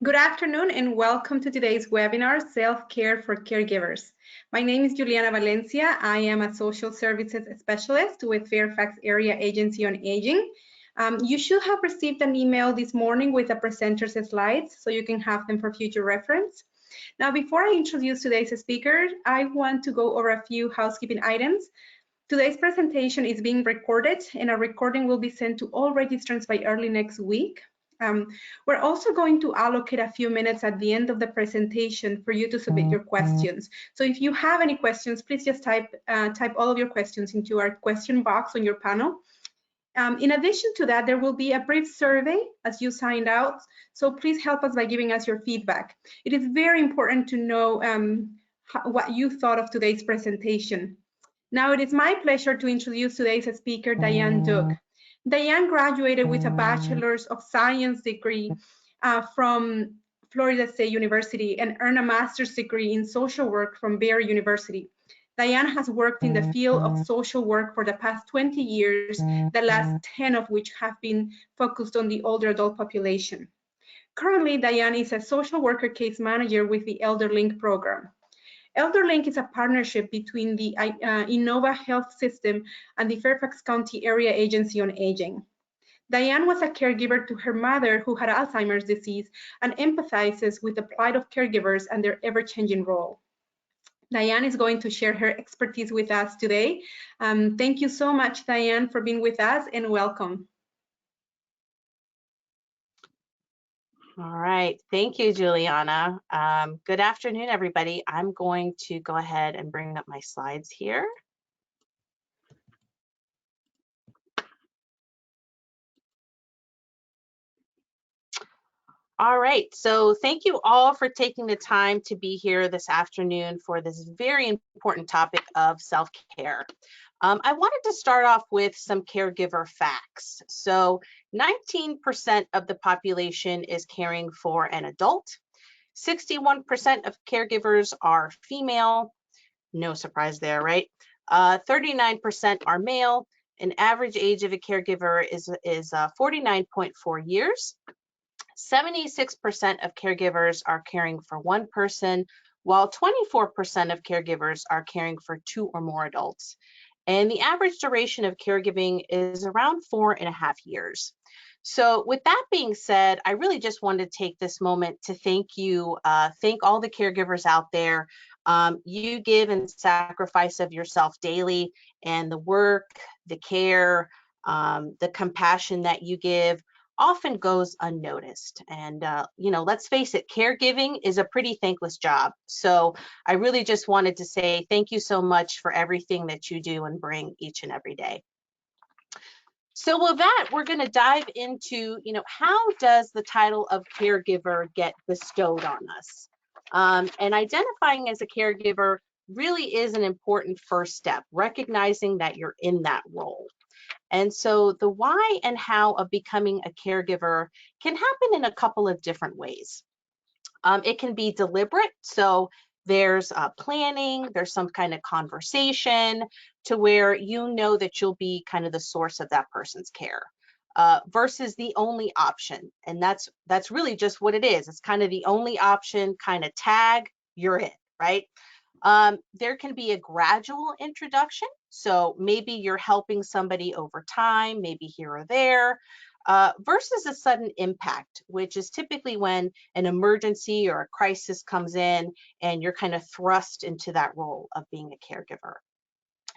Good afternoon and welcome to today's webinar, Self-Care for Caregivers. My name is Juliana Valencia. I am a social services specialist with Fairfax Area Agency on Aging. You should have received an email this morning with the presenter's slides so you can have them for future reference. Now, before I introduce today's speaker, I want to go over a few housekeeping items. Today's presentation is being recorded and a recording will be sent to all registrants by early next week. We're also going to allocate a few minutes at the end of the presentation for you to submit your questions. So if you have any questions, please just type all of your questions into our question box on your panel. In addition to that, there will be a brief survey as you signed out. So please help us by giving us your feedback. It is very important to know what you thought of today's presentation. Now it is my pleasure to introduce today's speaker, Diane Duke. Diane graduated with a Bachelor's of Science degree from Florida State University and earned a master's degree in social work from Baylor University. Diane has worked in the field of social work for the past 20 years, the last 10 of which have been focused on the older adult population. Currently, Diane is a social worker case manager with the ElderLink program. ElderLink is a partnership between the Innova Health System and the Fairfax County Area Agency on Aging. Diane was a caregiver to her mother who had Alzheimer's disease and empathizes with the plight of caregivers and their ever-changing role. Diane is going to share her expertise with us today. Thank you so much, Diane, for being with us, and welcome. All right, thank you, Juliana. Good afternoon, everybody. I'm going to go ahead and bring up my slides here. All right, so thank you all for taking the time to be here this afternoon for this very important topic of self-care. I wanted to start off with some caregiver facts. So 19% of the population is caring for an adult. 61% of caregivers are female. No surprise there, right? 39% are male. An average age of a caregiver is 49.4 years. 76% of caregivers are caring for one person, while 24% of caregivers are caring for two or more adults. And the average duration of caregiving is around 4.5 years. So with that being said, I really just wanted to take this moment to thank you, thank all the caregivers out there. You give and sacrifice of yourself daily, and the work, the care, the compassion that you give often goes unnoticed. And, let's face it, caregiving is a pretty thankless job. So I really just wanted to say thank you so much for everything that you do and bring each and every day. So with that, we're going to dive into, how does the title of caregiver get bestowed on us? And identifying as a caregiver really is an important first step, recognizing that you're in that role. And so the why and how of becoming a caregiver can happen in a couple of different ways. It can be deliberate. So there's planning, there's some kind of conversation to where you know that you'll be kind of the source of that person's care versus the only option. And that's really just what it is. It's kind of the only option, kind of tag, you're it, right? There can be a gradual introduction. So maybe you're helping somebody over time, maybe here or there, versus a sudden impact, which is typically when an emergency or a crisis comes in and you're kind of thrust into that role of being a caregiver.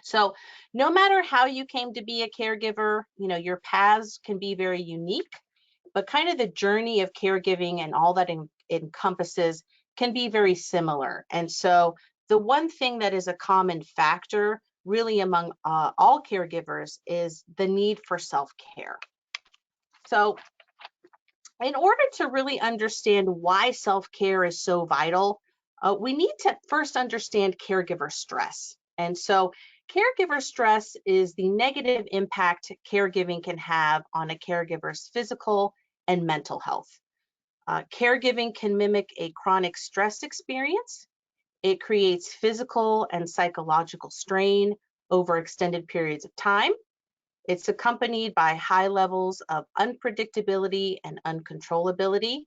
So no matter how you came to be a caregiver, your paths can be very unique, but kind of the journey of caregiving and all that encompasses can be very similar. And so the one thing that is a common factor really among all caregivers is the need for self-care. So in order to really understand why self-care is so vital, we need to first understand caregiver stress. And so caregiver stress is the negative impact caregiving can have on a caregiver's physical and mental health. Caregiving can mimic a chronic stress experience. It creates physical and psychological strain over extended periods of time. It's accompanied by high levels of unpredictability and uncontrollability.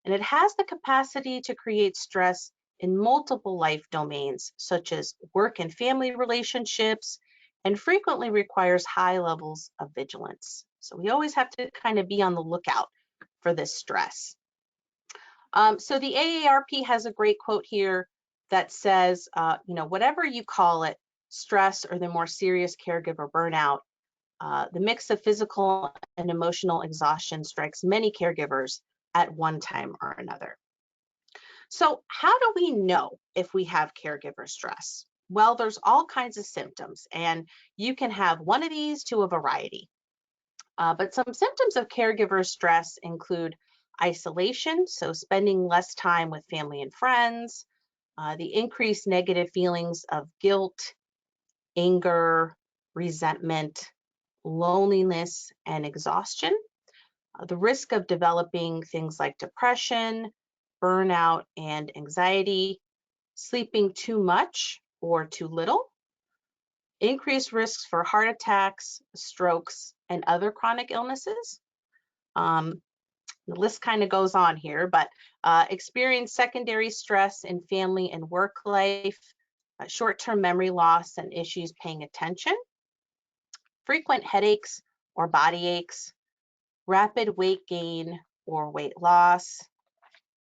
and it has the capacity to create stress in multiple life domains, such as work and family relationships, and frequently requires high levels of vigilance. So we always have to kind of be on the lookout for this stress. So the AARP has a great quote here that says, whatever you call it, stress or the more serious caregiver burnout, the mix of physical and emotional exhaustion strikes many caregivers at one time or another. So how do we know if we have caregiver stress? Well, there's all kinds of symptoms, and you can have one of these to a variety. But some symptoms of caregiver stress include isolation, so spending less time with family and friends, the increased negative feelings of guilt, anger, resentment, loneliness, and exhaustion, the risk of developing things like depression, burnout, and anxiety, sleeping too much or too little, increased risks for heart attacks, strokes, and other chronic illnesses. The list kind of goes on here, but experience secondary stress in family and work life, short-term memory loss and issues paying attention, frequent headaches or body aches, rapid weight gain or weight loss,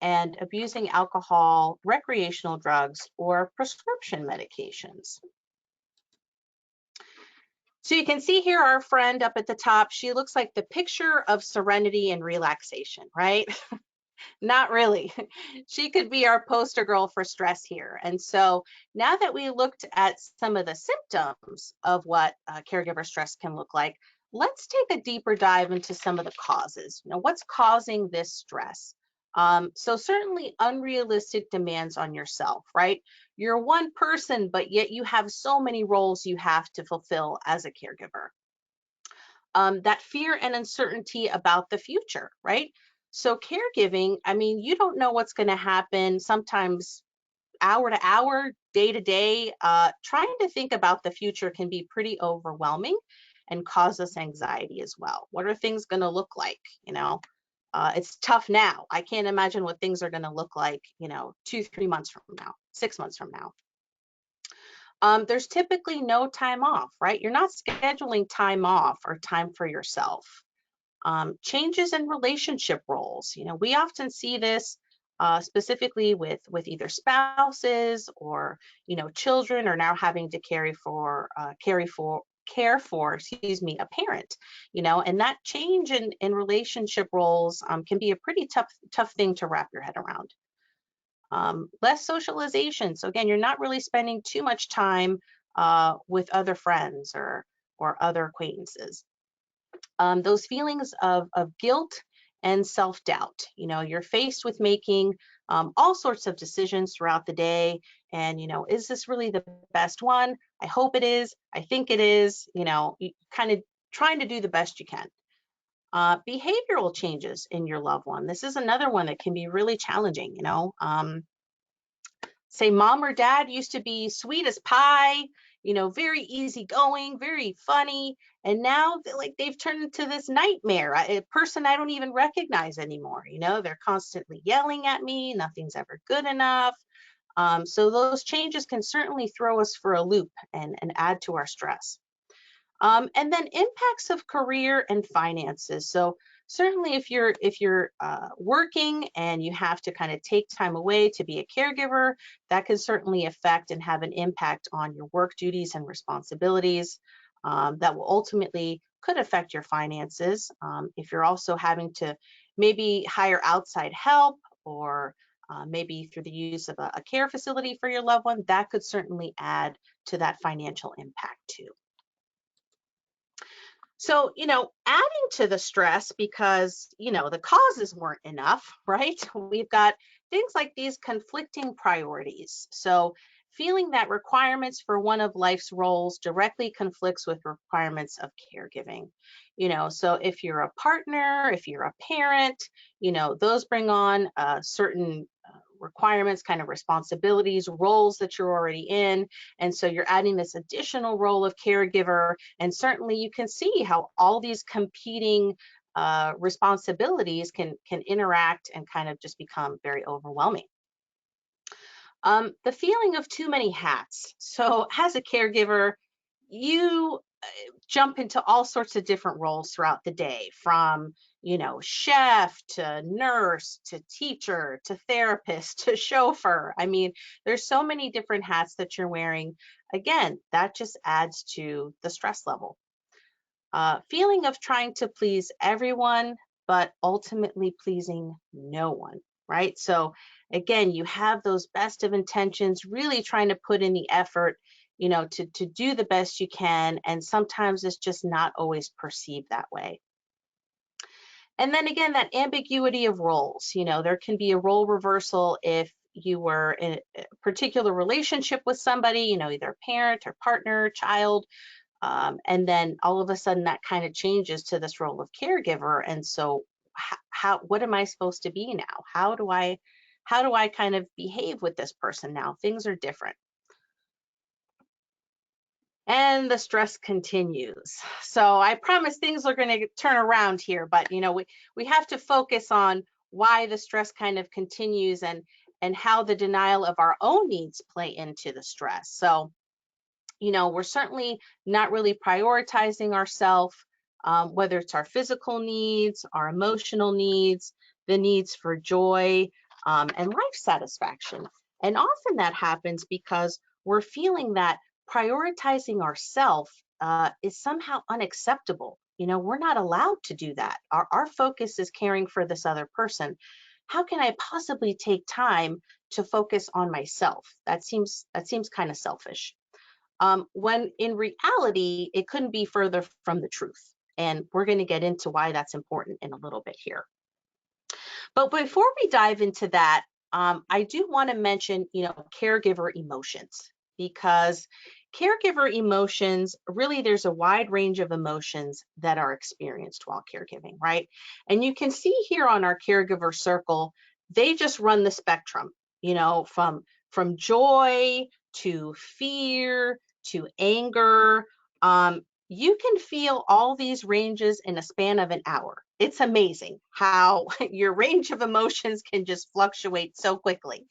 and abusing alcohol, recreational drugs, or prescription medications. So you can see here our friend up at the top, she looks like the picture of serenity and relaxation, right? Not really. She could be our poster girl for stress here. And so now that we looked at some of the symptoms of what caregiver stress can look like, let's take a deeper dive into some of the causes. What's causing this stress? So certainly unrealistic demands on yourself, right? You're one person, but yet you have so many roles you have to fulfill as a caregiver. That fear and uncertainty about the future, right? So caregiving, I mean, you don't know what's going to happen sometimes hour to hour, day to day. Trying to think about the future can be pretty overwhelming and cause us anxiety as well. What are things going to look like? It's tough now. I can't imagine what things are going to look like, 2-3 months from now, 6 months from now. There's typically no time off, right? You're not scheduling time off or time for yourself. Changes in relationship roles. We often see this specifically with either spouses or, children are now having to care for, a parent, and that change in relationship roles can be a pretty tough thing to wrap your head around. Less socialization. So again, you're not really spending too much time with other friends or other acquaintances. Those feelings of guilt and self-doubt. You're faced with making all sorts of decisions throughout the day. And, is this really the best one? I hope it is. I think it is. You kind of trying to do the best you can. Behavioral changes in your loved one. This is another one that can be really challenging. Say mom or dad used to be sweet as pie, very easygoing, very funny. And now they've turned into this nightmare, a person I don't even recognize anymore. They're constantly yelling at me. Nothing's ever good enough. So those changes can certainly throw us for a loop and add to our stress. And then impacts of career and finances. So certainly if you're working and you have to kind of take time away to be a caregiver, that can certainly affect and have an impact on your work duties and responsibilities that will ultimately could affect your finances. If you're also having to maybe hire outside help or maybe through the use of a care facility for your loved one, that could certainly add to that financial impact too. So, adding to the stress because, the causes weren't enough, right? We've got things like these conflicting priorities. So, feeling that requirements for one of life's roles directly conflicts with requirements of caregiving. So if you're a partner, if you're a parent, those bring on certain requirements, kind of responsibilities, roles that you're already in. And so you're adding this additional role of caregiver. And certainly you can see how all these competing responsibilities can interact and kind of just become very overwhelming. The feeling of too many hats. So as a caregiver, you jump into all sorts of different roles throughout the day, from, chef to nurse to teacher to therapist to chauffeur. I mean, there's so many different hats that you're wearing. Again, that just adds to the stress level. Feeling of trying to please everyone, but ultimately pleasing no one, right? So again, you have those best of intentions, really trying to put in the effort, to do the best you can. And sometimes it's just not always perceived that way. And then again, that ambiguity of roles, there can be a role reversal if you were in a particular relationship with somebody, either parent or partner, child, and then all of a sudden that kind of changes to this role of caregiver. And so what am I supposed to be now? How do I kind of behave with this person now? Things are different. And the stress continues. So I promise things are going to turn around here, but we have to focus on why the stress kind of continues and how the denial of our own needs play into the stress. So we're certainly not really prioritizing ourselves, whether it's our physical needs, our emotional needs, the needs for joy, and life satisfaction. And often that happens because we're feeling that prioritizing ourselves is somehow unacceptable. We're not allowed to do that. Our focus is caring for this other person. How can I possibly take time to focus on myself? That seems kind of selfish. When in reality, it couldn't be further from the truth. And we're going to get into why that's important in a little bit here. But before we dive into that, I do want to mention, caregiver emotions, because caregiver emotions, really, there's a wide range of emotions that are experienced while caregiving, right? And you can see here on our caregiver circle, they just run the spectrum, from joy to fear to anger. You can feel all these ranges in a span of an hour. It's amazing how your range of emotions can just fluctuate so quickly.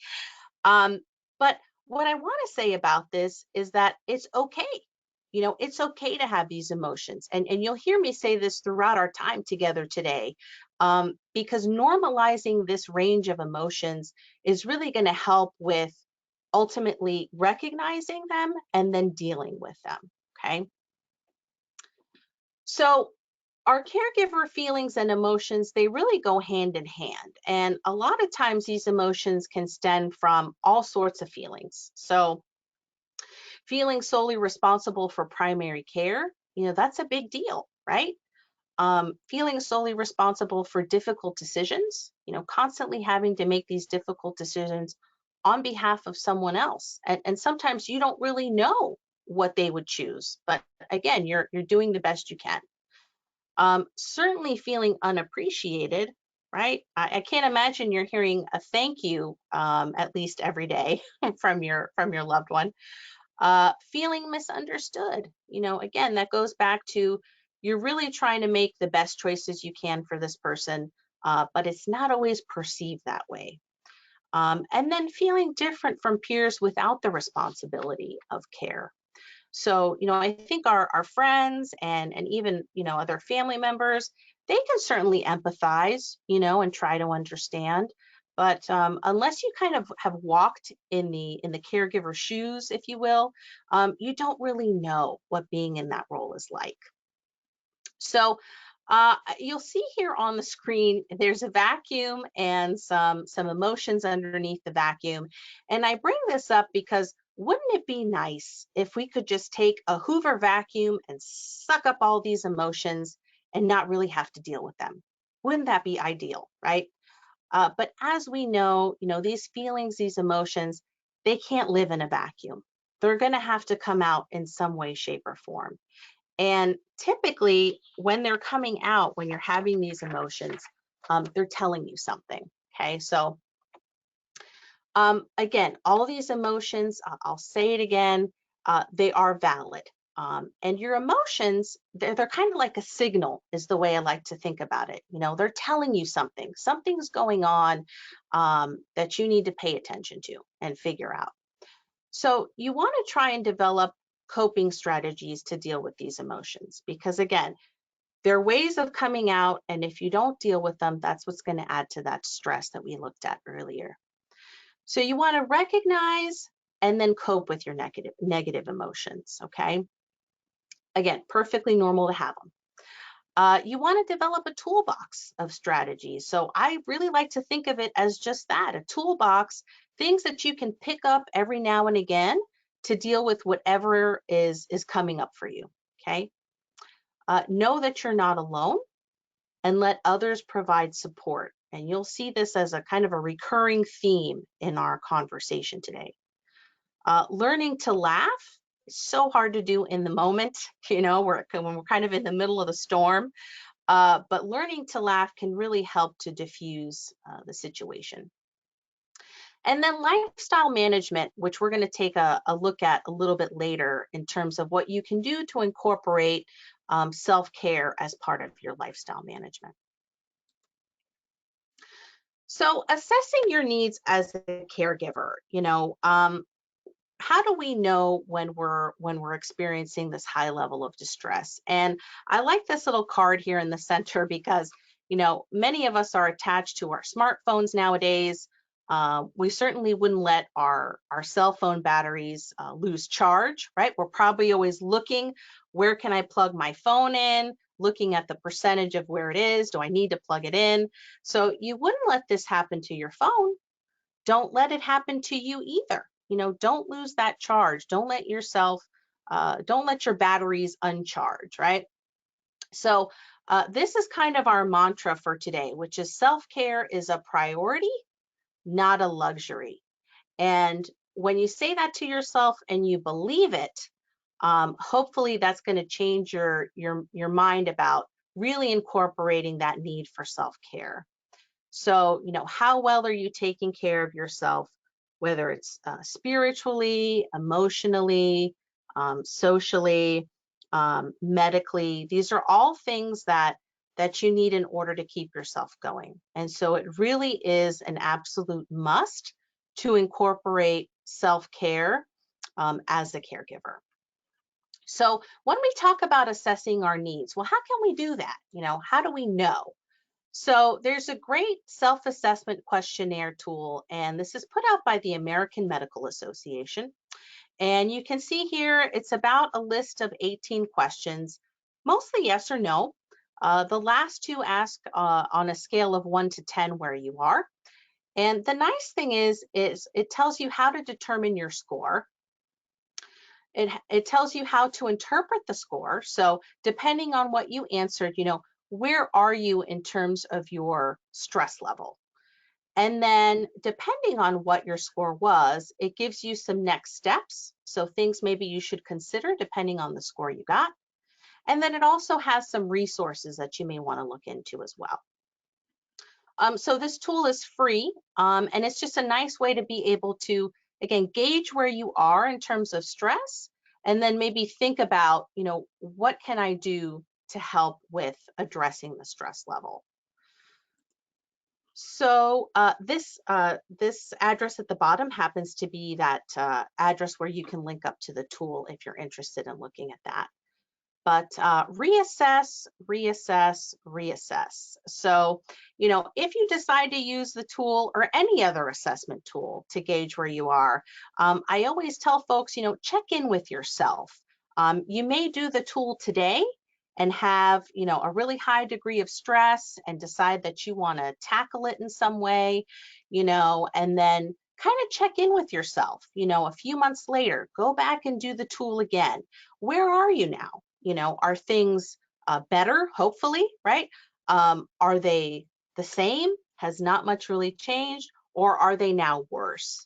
But what I want to say about this is that it's okay. It's okay to have these emotions. And you'll hear me say this throughout our time together today, because normalizing this range of emotions is really going to help with ultimately recognizing them and then dealing with them. Okay. So our caregiver feelings and emotions, they really go hand in hand. And a lot of times these emotions can stem from all sorts of feelings. So feeling solely responsible for primary care, that's a big deal, right? Feeling solely responsible for difficult decisions, constantly having to make these difficult decisions on behalf of someone else. And sometimes you don't really know what they would choose. But again, you're doing the best you can. Certainly feeling unappreciated, right? I can't imagine you're hearing a thank you at least every day from your loved one. Feeling misunderstood, again, that goes back to you're really trying to make the best choices you can for this person, but it's not always perceived that way. And then feeling different from peers without the responsibility of care. So, I think our friends and even, other family members, they can certainly empathize, and try to understand. But unless you kind of have walked in the caregiver shoes, if you will, you don't really know what being in that role is like. So you'll see here on the screen, there's a vacuum and some emotions underneath the vacuum. And I bring this up because wouldn't it be nice if we could just take a Hoover vacuum and suck up all these emotions and not really have to deal with them? Wouldn't that be ideal, right? But as we know, these feelings, these emotions, they can't live in a vacuum. They're going to have to come out in some way, shape, or form. And typically, when they're coming out, when you're having these emotions, they're telling you something. Okay, so again, all these emotions, I'll say it again, they are valid. And your emotions, they're kind of like a signal, is the way I like to think about it. They're telling you something. Something's going on that you need to pay attention to and figure out. So you want to try and develop coping strategies to deal with these emotions, because again, they're ways of coming out, and if you don't deal with them, that's what's going to add to that stress that we looked at earlier. So you want to recognize and then cope with your negative emotions, okay? Again, perfectly normal to have them. You want to develop a toolbox of strategies. So I really like to think of it as just that, a toolbox, things that you can pick up every now and again to deal with whatever is coming up for you, okay? Know that you're not alone, and let others provide support. And you'll see this as a kind of a recurring theme in our conversation today. Learning to laugh is so hard to do in the moment, when we're kind of in the middle of the storm. But learning to laugh can really help to diffuse the situation. And then lifestyle management, which we're going to take a look at a little bit later in terms of what you can do to incorporate self-care as part of your lifestyle management. So assessing your needs as a caregiver, how do we know when we're experiencing this high level of distress? And I like this little card here in the center because many of us are attached to our smartphones nowadays. We certainly wouldn't let our cell phone batteries lose charge, right? We're probably always looking, where can I plug my phone in? Looking at the percentage of where it is. Do I need to plug it in? So you wouldn't let this happen to your phone. Don't let it happen to you either. Don't lose that charge. Don't let your batteries uncharge, right? So this is kind of our mantra for today, which is self-care is a priority, not a luxury. And when you say that to yourself and you believe it, hopefully that's going to change your mind about really incorporating that need for self-care. So, how well are you taking care of yourself, whether it's spiritually, emotionally, socially, medically? These are all things that you need in order to keep yourself going. And so it really is an absolute must to incorporate self-care as a caregiver. So when we talk about assessing our needs, well, how can we do that? How do we know? So there's a great self-assessment questionnaire tool, and this is put out by the American Medical Association. And you can see here, it's about a list of 18 questions, mostly yes or no. The last two ask on a scale of 1 to 10 where you are. And the nice thing is it tells you how to determine your score. It tells you how to interpret the score. So depending on what you answered, where are you in terms of your stress level? And then depending on what your score was, it gives you some next steps. So things maybe you should consider depending on the score you got. And then it also has some resources that you may want to look into as well. So this tool is free, and it's just a nice way to be able to, again, gauge where you are in terms of stress, and then maybe think about, what can I do to help with addressing the stress level? So this address at the bottom happens to be that address where you can link up to the tool if you're interested in looking at that. But reassess, reassess, reassess. So, if you decide to use the tool or any other assessment tool to gauge where you are, I always tell folks, check in with yourself. You may do the tool today and have, a really high degree of stress and decide that you want to tackle it in some way, and then kind of check in with yourself, a few months later, go back and do the tool again. Where are you now? Are things better, hopefully, right? Are they the same? Has not much really changed? Or are they now worse?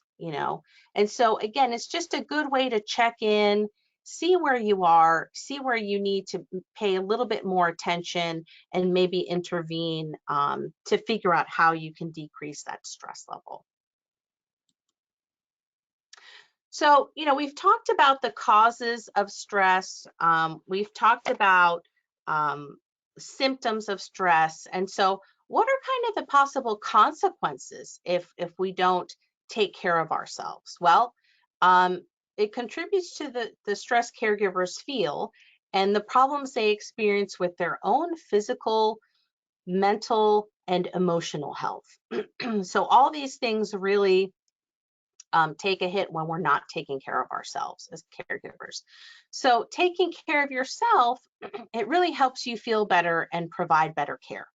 And so again, it's just a good way to check in, see where you are, see where you need to pay a little bit more attention and maybe intervene to figure out how you can decrease that stress level. So, we've talked about the causes of stress. We've talked about um, symptoms of stress. And so, what are kind of the possible consequences if we don't take care of ourselves? Well, um, it contributes to the stress caregivers feel and the problems they experience with their own physical, mental, and emotional health. So, all these things really take a hit when we're not taking care of ourselves as caregivers. So, taking care of yourself, it really helps you feel better and provide better care.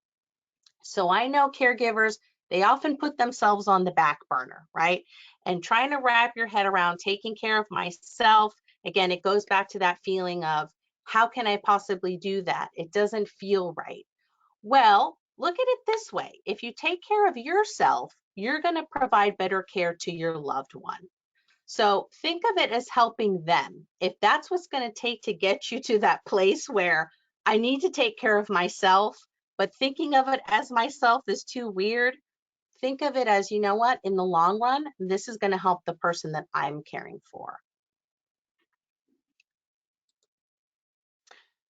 So, I know caregivers, they often put themselves on the back burner, right? And trying to wrap your head around taking care of myself, again, it goes back to that feeling of how can I possibly do that? It doesn't feel right. Well, look at it this way. If you take care of yourself, you're going to provide better care to your loved one. So think of it as helping them. If that's what's going to take to get you to that place where I need to take care of myself, but thinking of it as myself is too weird, think of it as, you know what, in the long run, this is going to help the person that I'm caring for.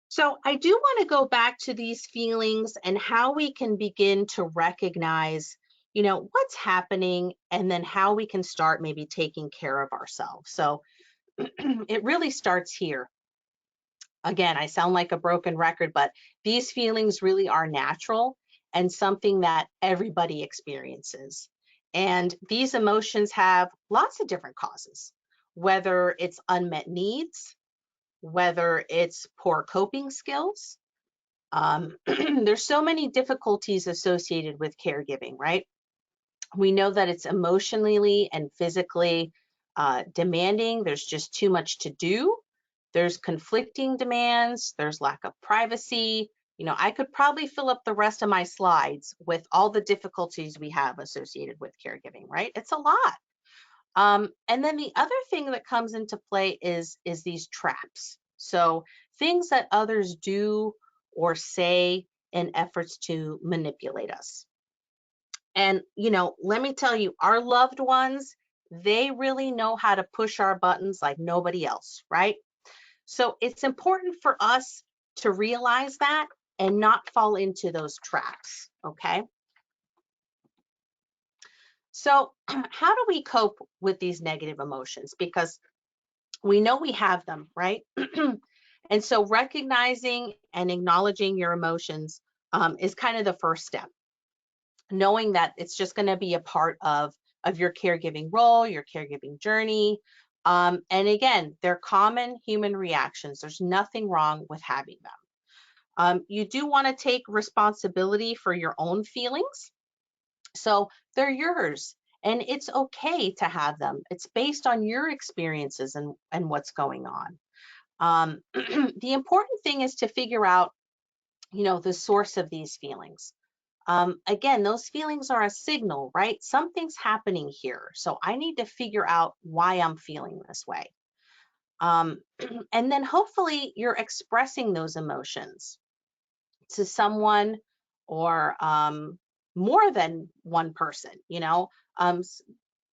So I do want to go back to these feelings and how we can begin to recognize, what's happening and then how we can start maybe taking care of ourselves. So it really starts here. Again, I sound like a broken record, but these feelings really are natural and something that everybody experiences. And these emotions have lots of different causes, whether it's unmet needs, whether it's poor coping skills. There's so many difficulties associated with caregiving, right? We know that it's emotionally and physically demanding. There's just too much to do. There's conflicting demands. There's lack of privacy. I could probably fill up the rest of my slides with all the difficulties we have associated with caregiving, right? It's a lot. And then the other thing that comes into play is these traps. So things that others do or say in efforts to manipulate us. And, let me tell you, our loved ones, they really know how to push our buttons like nobody else, right? So it's important for us to realize that and not fall into those traps, okay? So, how do we cope with these negative emotions? Because we know we have them, right? And so recognizing and acknowledging your emotions is kind of the first step. Knowing that it's just going to be a part of your caregiving role, your caregiving journey. And again, they're common human reactions. There's nothing wrong with having them. You do want to take responsibility for your own feelings. So they're yours. And it's okay to have them. It's based on your experiences and what's going on. The important thing is to figure out, the source of these feelings. Again, those feelings are a signal, right? Something's happening here. So I need to figure out why I'm feeling this way. And then hopefully you're expressing those emotions to someone or more than one person,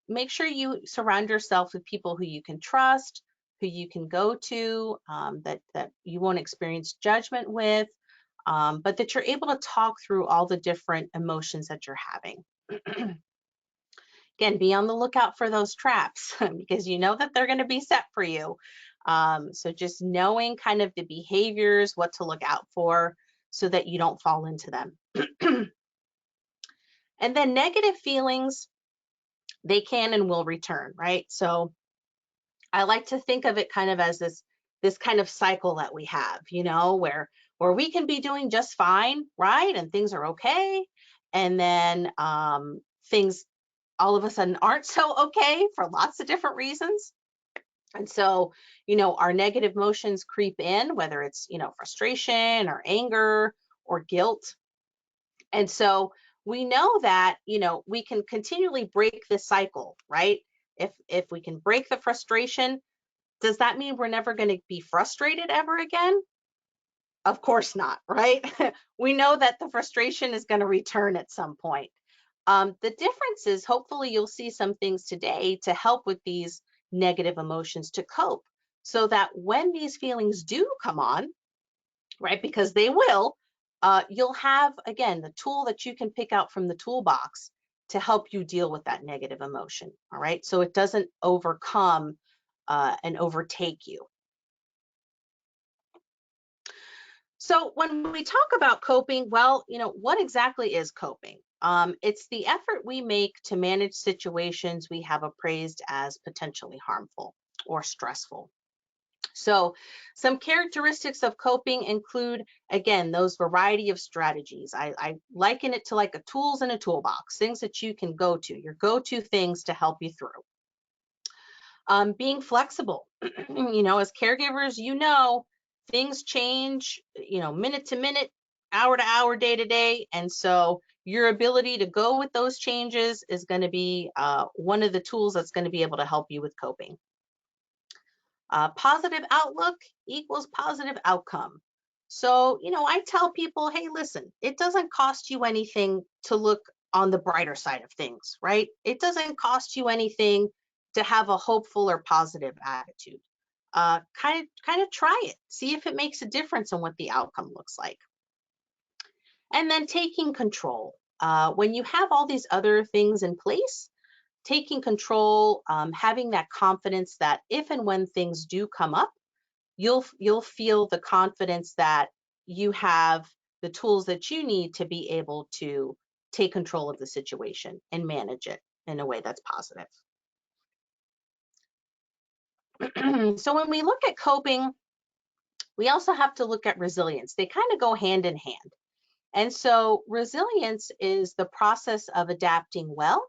make sure you surround yourself with people who you can trust, who you can go to, that you won't experience judgment with, but that you're able to talk through all the different emotions that you're having. Again, be on the lookout for those traps because you know that they're going to be set for you. So just knowing kind of the behaviors, what to look out for so that you don't fall into them. And then negative feelings, they can and will return, right? So I like to think of it kind of as this kind of cycle that we have, where we can be doing just fine, right? And things are okay. And then things all of a sudden aren't so okay for lots of different reasons. And so, our negative emotions creep in, whether it's, frustration or anger or guilt. And so we know that, we can continually break this cycle, right? If we can break the frustration, does that mean we're never going to be frustrated ever again? Of course not, right? We know that the frustration is going to return at some point. The difference is hopefully you'll see some things today to help with these negative emotions to cope, so that when these feelings do come on, right, because they will, you'll have, again, the tool that you can pick out from the toolbox to help you deal with that negative emotion, all right? So it doesn't overcome and overtake you. So when we talk about coping, well, what exactly is coping? It's the effort we make to manage situations we have appraised as potentially harmful or stressful. So some characteristics of coping include, again, those variety of strategies. I liken it to like a tools in a toolbox, things that you can go to, your go-to things to help you through. Being flexible, as caregivers, things change, minute to minute, hour to hour, day to day. And so your ability to go with those changes is going to be one of the tools that's going to be able to help you with coping. Positive outlook equals positive outcome. So, I tell people, hey, listen, it doesn't cost you anything to look on the brighter side of things, right? It doesn't cost you anything to have a hopeful or positive attitude. Kind of try it, see if it makes a difference on what the outcome looks like. And then taking control. When you have all these other things in place, taking control, having that confidence that if and when things do come up, you'll feel the confidence that you have the tools that you need to be able to take control of the situation and manage it in a way that's positive. So when we look at coping, we also have to look at resilience. They kind of go hand in hand. And so resilience is the process of adapting well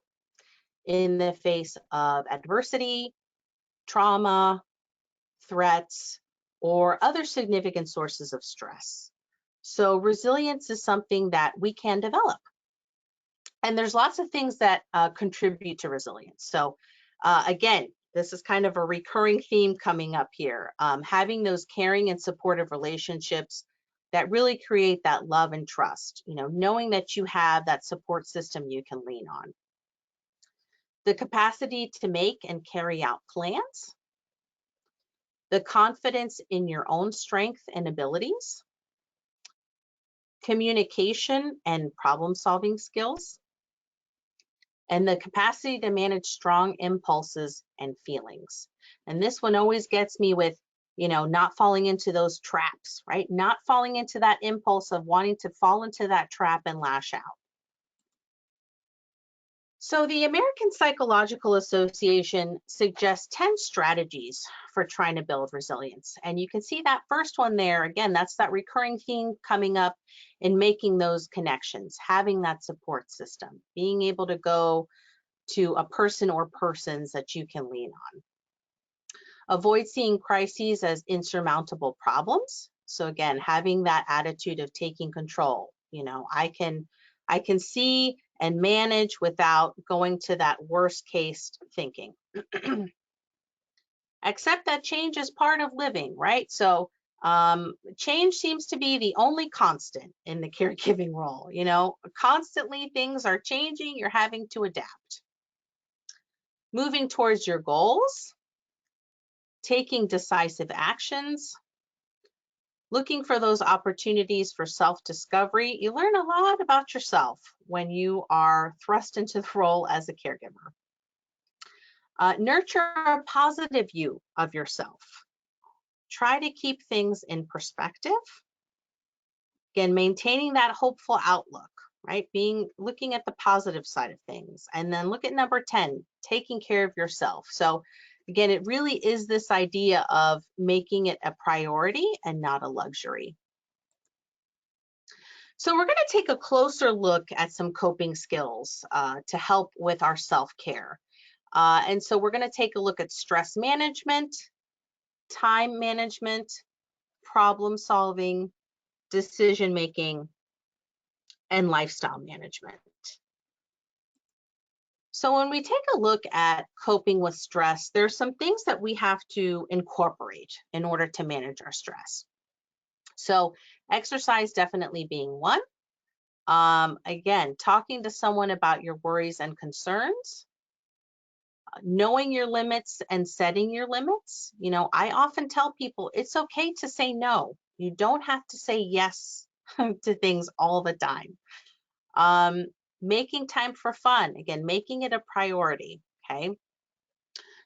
in the face of adversity, trauma, threats, or other significant sources of stress. So resilience is something that we can develop. And there's lots of things that contribute to resilience. So again, this is kind of a recurring theme coming up here. Having those caring and supportive relationships that really create that love and trust, knowing that you have that support system you can lean on. The capacity to make and carry out plans. The confidence in your own strength and abilities. Communication and problem-solving skills. And the capacity to manage strong impulses and feelings. And this one always gets me with, not falling into those traps, right? Not falling into that impulse of wanting to fall into that trap and lash out. So the American Psychological Association suggests 10 strategies for trying to build resilience. And you can see that first one there. Again, that's that recurring theme coming up in making those connections, having that support system, being able to go to a person or persons that you can lean on. Avoid seeing crises as insurmountable problems. So again, having that attitude of taking control. I can see and manage without going to that worst case thinking. Accept that change is part of living, right? So change seems to be the only constant in the caregiving role. Constantly things are changing, you're having to adapt. Moving towards your goals, taking decisive actions, looking for those opportunities for self-discovery. You learn a lot about yourself when you are thrust into the role as a caregiver. Nurture a positive view of yourself. Try to keep things in perspective. Again, maintaining that hopeful outlook, right? Looking at the positive side of things. And then look at number 10, taking care of yourself. So again, it really is this idea of making it a priority and not a luxury. So we're going to take a closer look at some coping skills to help with our self-care. And so we're going to take a look at stress management, time management, problem solving, decision making, and lifestyle management. So when we take a look at coping with stress, there's some things that we have to incorporate in order to manage our stress. So exercise definitely being one. Again, talking to someone about your worries and concerns. Knowing your limits and setting your limits. I often tell people it's okay to say no. You don't have to say yes to things all the time. Making time for fun, again, making it a priority, okay?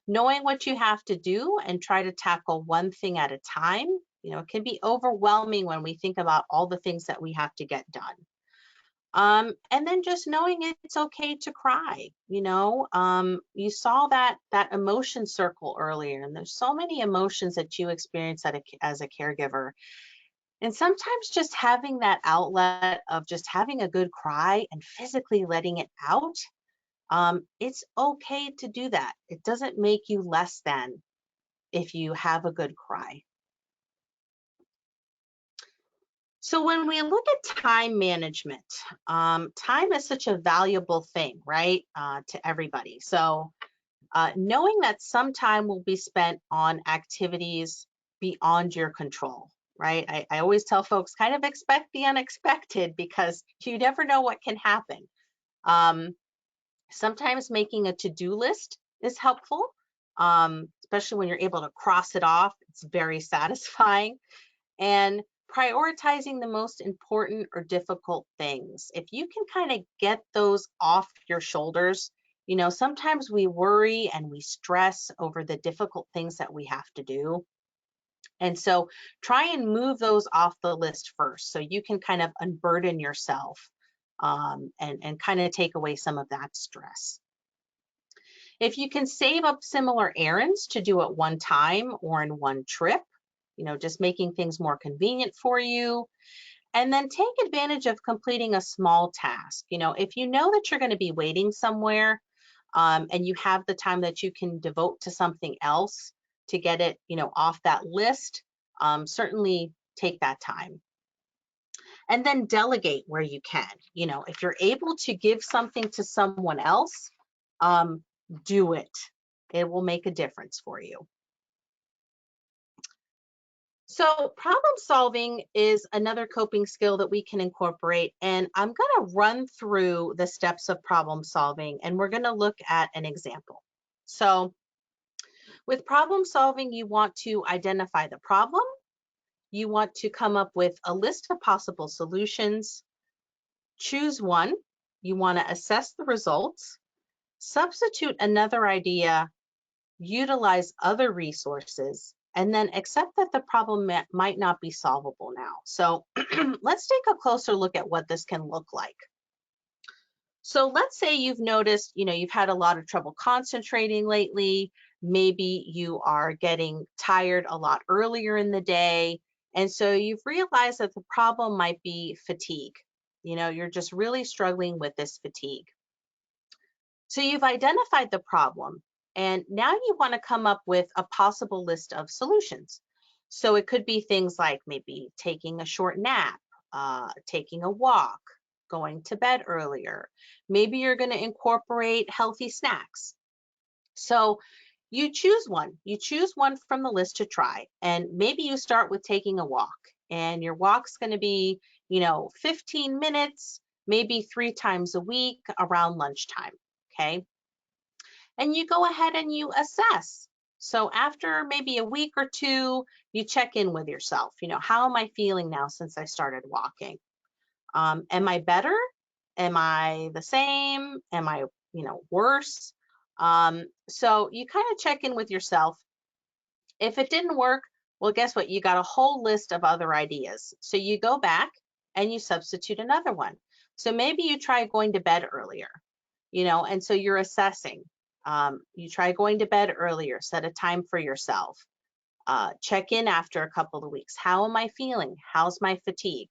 Knowing what you have to do and try to tackle one thing at a time. It can be overwhelming when we think about all the things that we have to get done. And then just knowing it's okay to cry. You saw that emotion circle earlier, and there's so many emotions that you experience as a caregiver. And sometimes just having that outlet of just having a good cry and physically letting it out, it's okay to do that. It doesn't make you less than if you have a good cry. So when we look at time management, time is such a valuable thing, right, to everybody. So knowing that some time will be spent on activities beyond your control, right? I always tell folks kind of expect the unexpected because you never know what can happen. Sometimes making a to-do list is helpful, especially when you're able to cross it off. It's very satisfying. And prioritizing the most important or difficult things. If you can kind of get those off your shoulders, sometimes we worry and we stress over the difficult things that we have to do. And so try and move those off the list first so you can kind of unburden yourself and kind of take away some of that stress. If you can save up similar errands to do at one time or in one trip, just making things more convenient for you. And then take advantage of completing a small task. If you know that you're going to be waiting somewhere and you have the time that you can devote to something else to get it, off that list, certainly take that time. And then delegate where you can. If you're able to give something to someone else, do it. It will make a difference for you. So problem solving is another coping skill that we can incorporate, and I'm going to run through the steps of problem solving, and we're going to look at an example. So with problem solving, you want to identify the problem. You want to come up with a list of possible solutions, choose one. You want to assess the results, substitute another idea, utilize other resources, and then accept that the problem might not be solvable now. So let's take a closer look at what this can look like. So let's say you've noticed, you've had a lot of trouble concentrating lately. Maybe you are getting tired a lot earlier in the day. And so you've realized that the problem might be fatigue. You're just really struggling with this fatigue. So you've identified the problem. And now you want to come up with a possible list of solutions. So it could be things like maybe taking a short nap, taking a walk, going to bed earlier. Maybe you're going to incorporate healthy snacks. So you choose one. You choose one from the list to try. And maybe you start with taking a walk. And your walk's going to be, 15 minutes, maybe 3 times a week around lunchtime. Okay. And you go ahead and you assess. So after maybe a week or two, you check in with yourself. How am I feeling now since I started walking? Am I better? Am I the same? Am I, worse? So you kind of check in with yourself. If it didn't work, well, guess what? You got a whole list of other ideas. So you go back and you substitute another one. So maybe you try going to bed earlier, and so you're assessing. You try going to bed earlier, set a time for yourself. Check in after a couple of weeks. How am I feeling? How's my fatigue?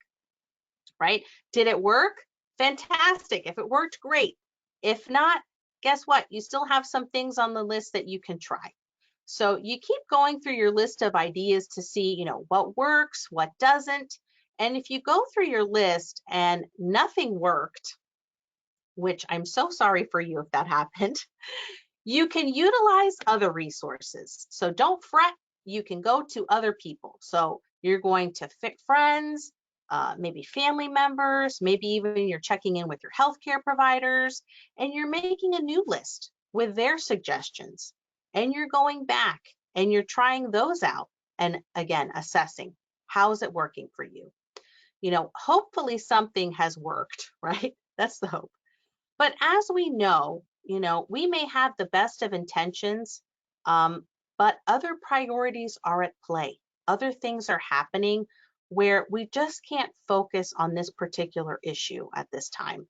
Right? Did it work? Fantastic. If it worked, great. If not, guess what? You still have some things on the list that you can try. So you keep going through your list of ideas to see, what works, what doesn't. And if you go through your list and nothing worked, which I'm so sorry for you if that happened, you can utilize other resources. So don't fret, you can go to other people. So you're going to fit friends, maybe family members, maybe even you're checking in with your healthcare providers, and you're making a new list with their suggestions, and you're going back and you're trying those out and again assessing how is it working for you. Hopefully something has worked, right? That's the hope. But as we know, we may have the best of intentions, but other priorities are at play. Other things are happening where we just can't focus on this particular issue at this time.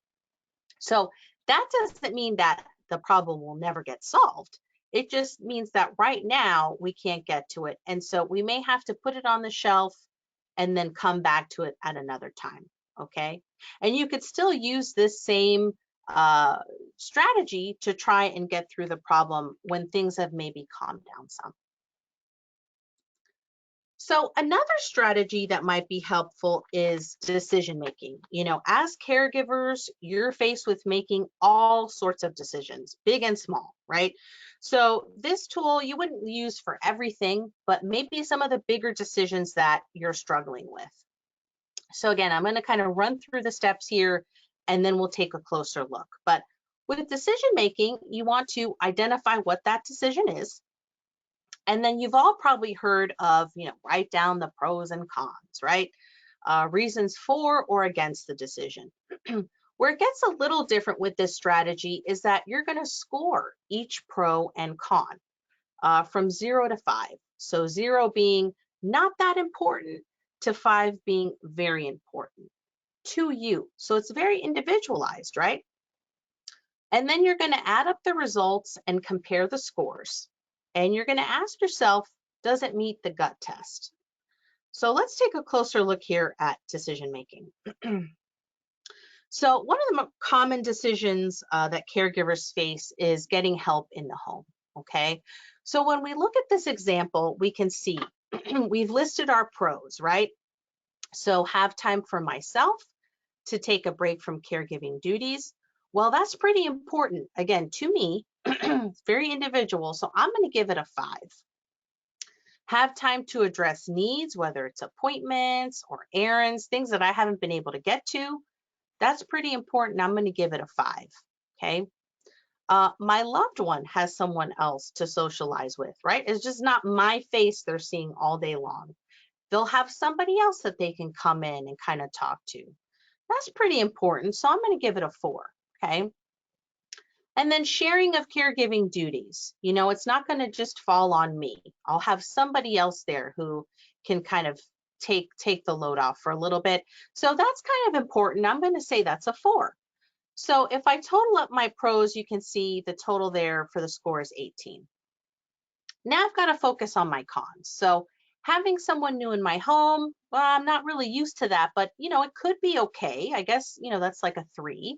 So that doesn't mean that the problem will never get solved. It just means that right now we can't get to it. And so we may have to put it on the shelf and then come back to it at another time. Okay. And you could still use this same strategy to try and get through the problem when things have maybe calmed down some. So another strategy that might be helpful is decision making. As caregivers, you're faced with making all sorts of decisions, big and small, right? So this tool you wouldn't use for everything, but maybe some of the bigger decisions that you're struggling with. So again, I'm going to kind of run through the steps here and then we'll take a closer look. But with decision making, you want to identify what that decision is. And then you've all probably heard of, write down the pros and cons, right? Reasons for or against the decision. Where it gets a little different with this strategy is that you're going to score each pro and con from 0 to 5. So 0 being not that important to 5 being very important to you. So it's very individualized, right? And then you're going to add up the results and compare the scores. And you're going to ask yourself, does it meet the gut test? So let's take a closer look here at decision making. So one of the common decisions that caregivers face is getting help in the home, okay? So when we look at this example, we can see we've listed our pros, right? So have time for myself, to take a break from caregiving duties. Well, that's pretty important, again, to me. It's very individual, so I'm going to give it a 5. Have time to address needs, whether it's appointments or errands, things that I haven't been able to get to. That's pretty important. I'm going to give it a 5. Okay. My loved one has someone else to socialize with, right? It's just not my face they're seeing all day long. They'll have somebody else that they can come in and kind of talk to. That's pretty important. So I'm going to give it a 4. Okay. And then sharing of caregiving duties. It's not going to just fall on me. I'll have somebody else there who can kind of take the load off for a little bit. So that's kind of important. I'm going to say that's a 4. So if I total up my pros, you can see the total there for the score is 18. Now I've got to focus on my cons. So having someone new in my home, well, I'm not really used to that, but it could be okay. I guess, that's like a 3.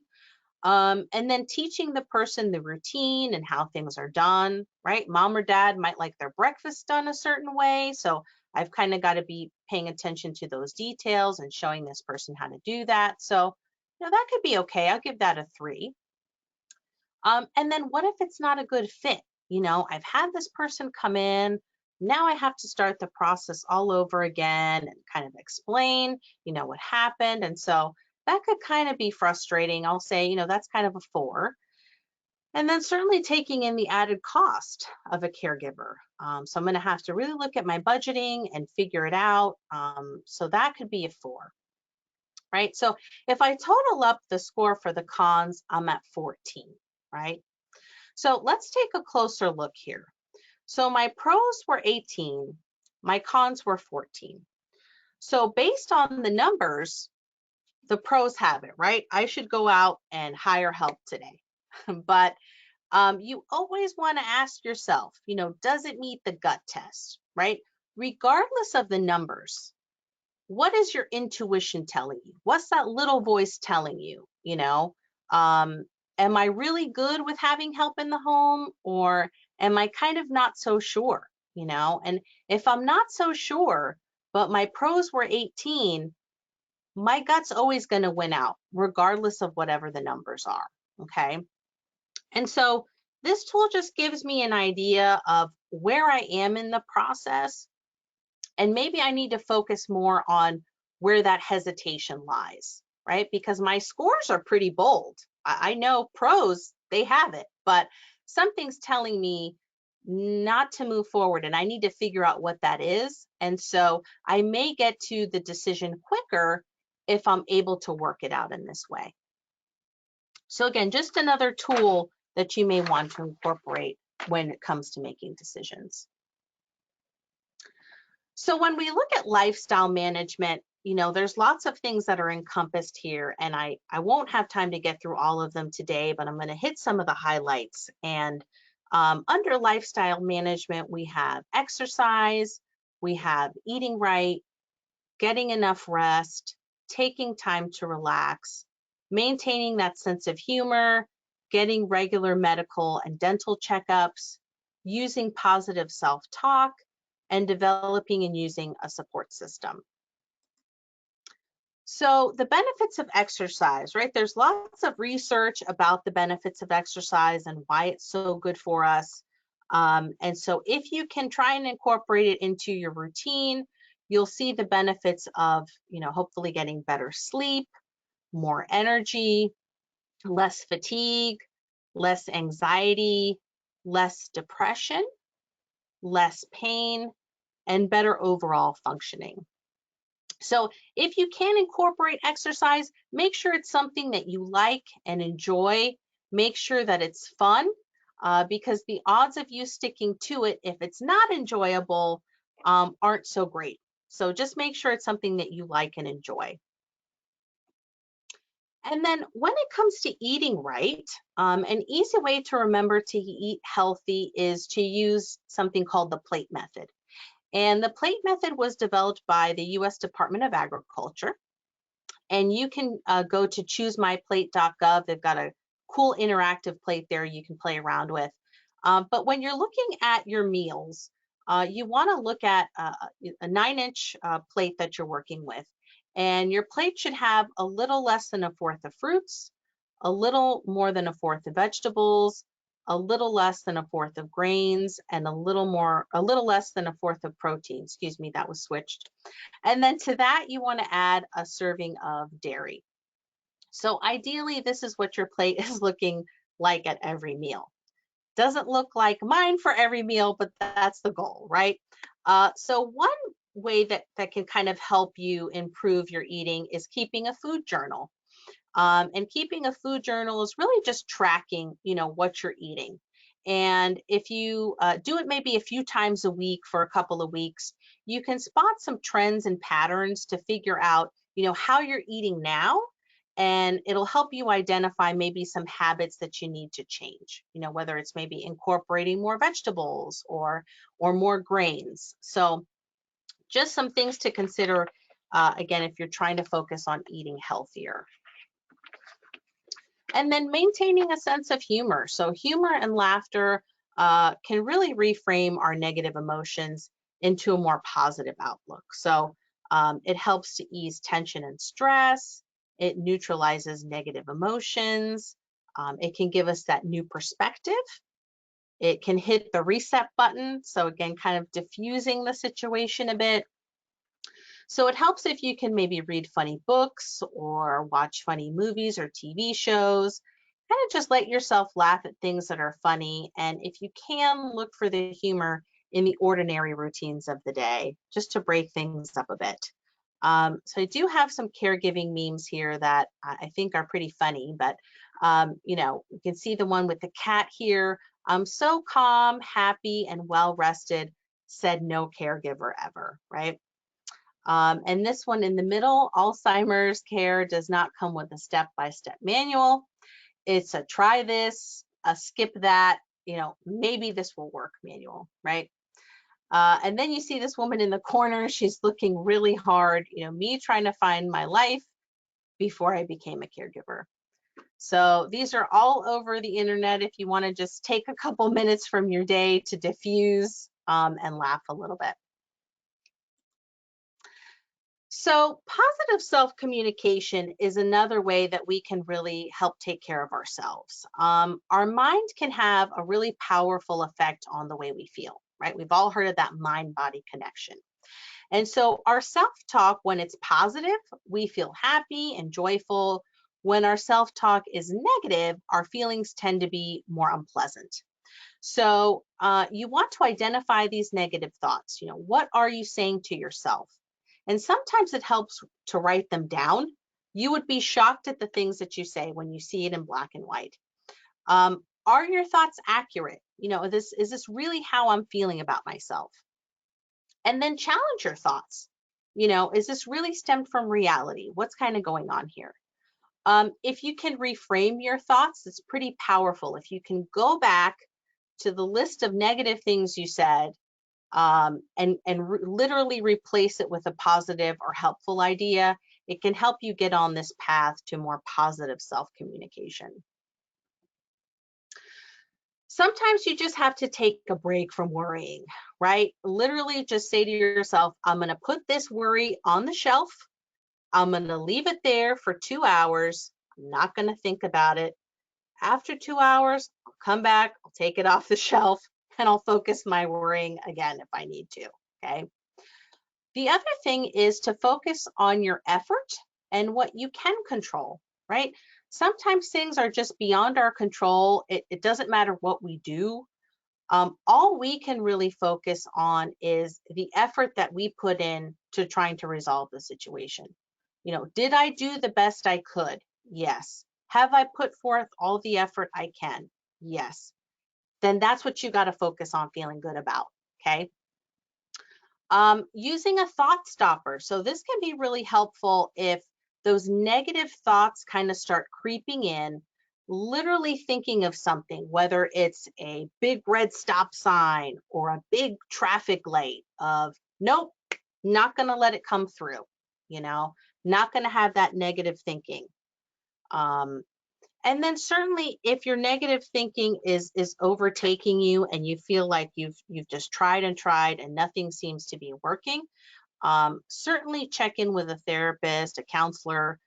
And then teaching the person the routine and how things are done, right? Mom or dad might like their breakfast done a certain way. So I've kind of got to be paying attention to those details and showing this person how to do that. So, that could be okay. I'll give that a 3. And then what if it's not a good fit? I've had this person come in. Now I have to start the process all over again and kind of explain, what happened. And so that could kind of be frustrating. I'll say, that's kind of a 4. And then certainly taking in the added cost of a caregiver. So I'm going to have to really look at my budgeting and figure it out. So that could be a 4, right? So if I total up the score for the cons, I'm at 14, right? So let's take a closer look here. So my pros were 18, my cons were 14. So based on the numbers, the pros have it, right? I should go out and hire help today. But you always want to ask yourself, does it meet the gut test, right? Regardless of the numbers, what is your intuition telling you? What's that little voice telling you? Am I really good with having help in the home, or am I kind of not so sure? And if I'm not so sure, but my pros were 18, my gut's always going to win out, regardless of whatever the numbers are. Okay. And so this tool just gives me an idea of where I am in the process. And maybe I need to focus more on where that hesitation lies, right? Because my scores are pretty bold. I know pros, they have it, but something's telling me not to move forward, and I need to figure out what that is. And so I may get to the decision quicker if I'm able to work it out in this way. So again, just another tool that you may want to incorporate when it comes to making decisions. So when we look at lifestyle management, there's lots of things that are encompassed here, and I won't have time to get through all of them today, but I'm going to hit some of the highlights. And under lifestyle management, we have exercise, we have eating right, getting enough rest, taking time to relax, maintaining that sense of humor, getting regular medical and dental checkups, using positive self-talk, and developing and using a support system. So the benefits of exercise, right? There's lots of research about the benefits of exercise and why it's so good for us. And so if you can try and incorporate it into your routine, you'll see the benefits of, hopefully getting better sleep, more energy, less fatigue, less anxiety, less depression, less pain, and better overall functioning. So if you can incorporate exercise, make sure it's something that you like and enjoy. Make sure that it's fun, because the odds of you sticking to it, if it's not enjoyable, aren't so great. So just make sure it's something that you like and enjoy. And then when it comes to eating right, an easy way to remember to eat healthy is to use something called the plate method. And the plate method was developed by the US Department of Agriculture. And you can go to choosemyplate.gov. They've got a cool interactive plate there you can play around with. But when you're looking at your meals, you want to look at a 9-inch plate that you're working with. And your plate should have a little less than a fourth of fruits, a little more than a fourth of vegetables, a little less than a fourth of grains, and a little less than a fourth of protein. Excuse me, that was switched. And then to that, you want to add a serving of dairy. So ideally, this is what your plate is looking like at every meal. Doesn't look like mine for every meal, but that's the goal, right? So one way that can kind of help you improve your eating is keeping a food journal. And keeping a food journal is really just tracking, what you're eating. And if you do it maybe a few times a week for a couple of weeks, you can spot some trends and patterns to figure out, how you're eating now. And it'll help you identify maybe some habits that you need to change, whether it's maybe incorporating more vegetables or more grains. So just some things to consider, again, if you're trying to focus on eating healthier. And then maintaining a sense of humor. So humor and laughter can really reframe our negative emotions into a more positive outlook. So it helps to ease tension and stress. It neutralizes negative emotions. It can give us that new perspective. It can hit the reset button. So again, kind of diffusing the situation a bit. So it helps if you can maybe read funny books or watch funny movies or TV shows. Kind of just let yourself laugh at things that are funny. And if you can, look for the humor in the ordinary routines of the day, just to break things up a bit. So I do have some caregiving memes here that I think are pretty funny, but you can see the one with the cat here. I'm so calm, happy, and well rested, said no caregiver ever, right? And this one in the middle, Alzheimer's care does not come with a step-by-step manual. It's a try this, a skip that, maybe this will work manual, right? And then you see this woman in the corner, she's looking really hard, me trying to find my life before I became a caregiver. So these are all over the internet if you want to just take a couple minutes from your day to diffuse and laugh a little bit. So positive self-communication is another way that we can really help take care of ourselves. Our mind can have a really powerful effect on the way we feel, right? We've all heard of that mind-body connection. And so our self-talk, when it's positive, we feel happy and joyful. When our self-talk is negative, our feelings tend to be more unpleasant. So you want to identify these negative thoughts. What are you saying to yourself? And sometimes it helps to write them down. You would be shocked at the things that you say when you see it in black and white. Are your thoughts accurate? Is this really how I'm feeling about myself? And then challenge your thoughts. Is this really stemmed from reality? What's kind of going on here? If you can reframe your thoughts, it's pretty powerful. If you can go back to the list of negative things you said and literally replace it with a positive or helpful idea, it can help you get on this path to more positive self-communication. Sometimes you just have to take a break from worrying, right? Literally just say to yourself, I'm going to put this worry on the shelf. I'm going to leave it there for 2 hours. I'm not going to think about it. After 2 hours, I'll come back, I'll take it off the shelf, and I'll focus my worrying again if I need to, okay? The other thing is to focus on your effort and what you can control, right? Sometimes things are just beyond our control. It doesn't matter what we do. All we can really focus on is the effort that we put in to trying to resolve the situation. Did I do the best I could? Yes. Have I put forth all the effort I can? Yes. Then that's what you got to focus on feeling good about, okay? Using a thought stopper. So this can be really helpful if those negative thoughts kind of start creeping in, literally thinking of something, whether it's a big red stop sign or a big traffic light of, nope, not going to let it come through, not going to have that negative thinking. And then certainly if your negative thinking is overtaking you and you feel like you've just tried and nothing seems to be working, certainly check in with a therapist, a counselor.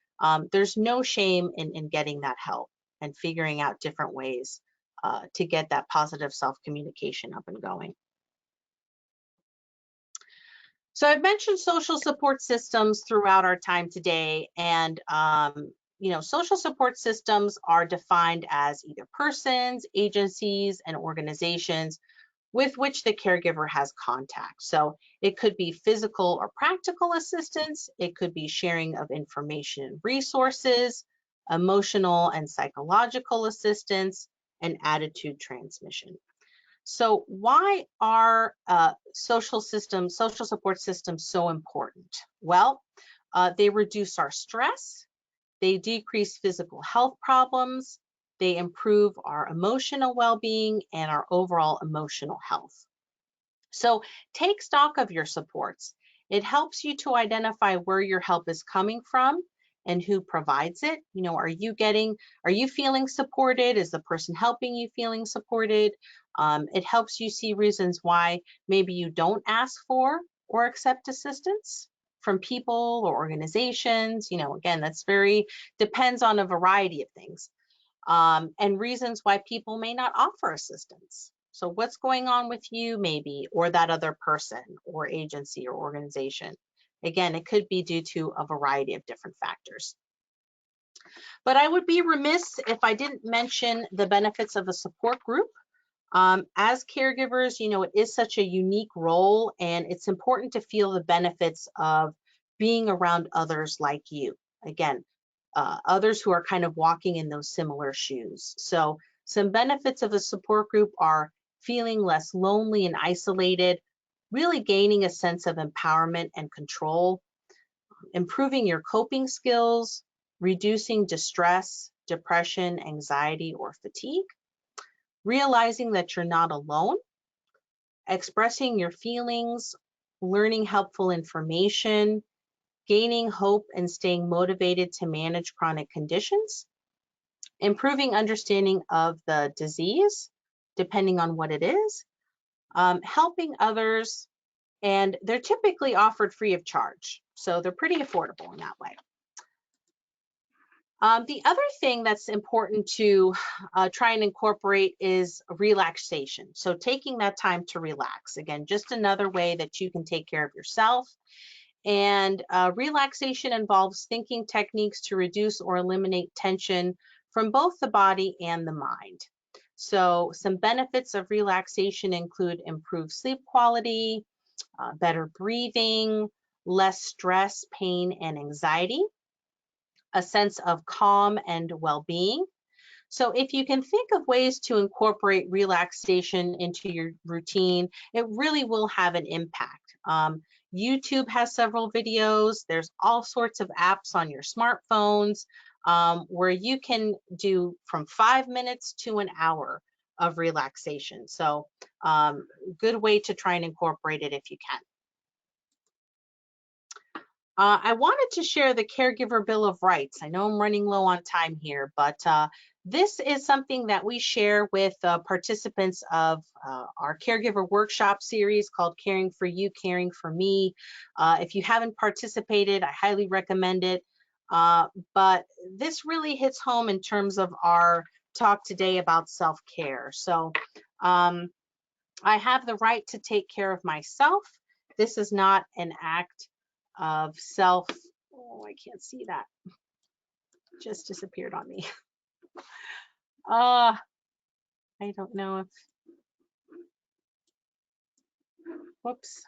There's no shame in getting that help and figuring out different ways to get that positive self-communication up and going. So I've mentioned social support systems throughout our time today, and social support systems are defined as either persons, agencies, and organizations with which the caregiver has contact. So it could be physical or practical assistance, it could be sharing of information and resources, emotional and psychological assistance, and attitude transmission. So why are social support systems so important? Well, they reduce our stress, they decrease physical health problems, they improve our emotional well-being and our overall emotional health. So take stock of your supports. It helps you to identify where your help is coming from and who provides it. Are you feeling supported? Is the person helping you feeling supported? It helps you see reasons why maybe you don't ask for or accept assistance from people or organizations. Again, that's depends on a variety of things. And reasons why people may not offer assistance. So what's going on with you maybe, or that other person or agency or organization? Again, it could be due to a variety of different factors. But I would be remiss if I didn't mention the benefits of a support group. As caregivers, it is such a unique role, and it's important to feel the benefits of being around others like you. Again, others who are kind of walking in those similar shoes. So some benefits of a support group are feeling less lonely and isolated, really gaining a sense of empowerment and control, improving your coping skills, reducing distress, depression, anxiety, or fatigue, realizing that you're not alone, expressing your feelings, learning helpful information, gaining hope and staying motivated to manage chronic conditions, improving understanding of the disease, depending on what it is, helping others, and they're typically offered free of charge. So they're pretty affordable in that way. The other thing that's important to try and incorporate is relaxation. So taking that time to relax. Again, just another way that you can take care of yourself. And relaxation involves thinking techniques to reduce or eliminate tension from both the body and the mind. So some benefits of relaxation include improved sleep quality, better breathing, less stress, pain, and anxiety, a sense of calm and well-being. So if you can think of ways to incorporate relaxation into your routine, it really will have an impact. YouTube has several videos. There's all sorts of apps on your smartphones where you can do from 5 minutes to an hour of relaxation. So good way to try and incorporate it if you can. I wanted to share the Caregiver Bill of Rights. I know I'm running low on time here, but this is something that we share with participants of our caregiver workshop series called Caring for You, Caring for Me. If you haven't participated, I highly recommend it. But this really hits home in terms of our talk today about self-care. So I have the right to take care of myself. This is not an act of self. Oh, I can't see that. It just disappeared on me. I don't know if, whoops.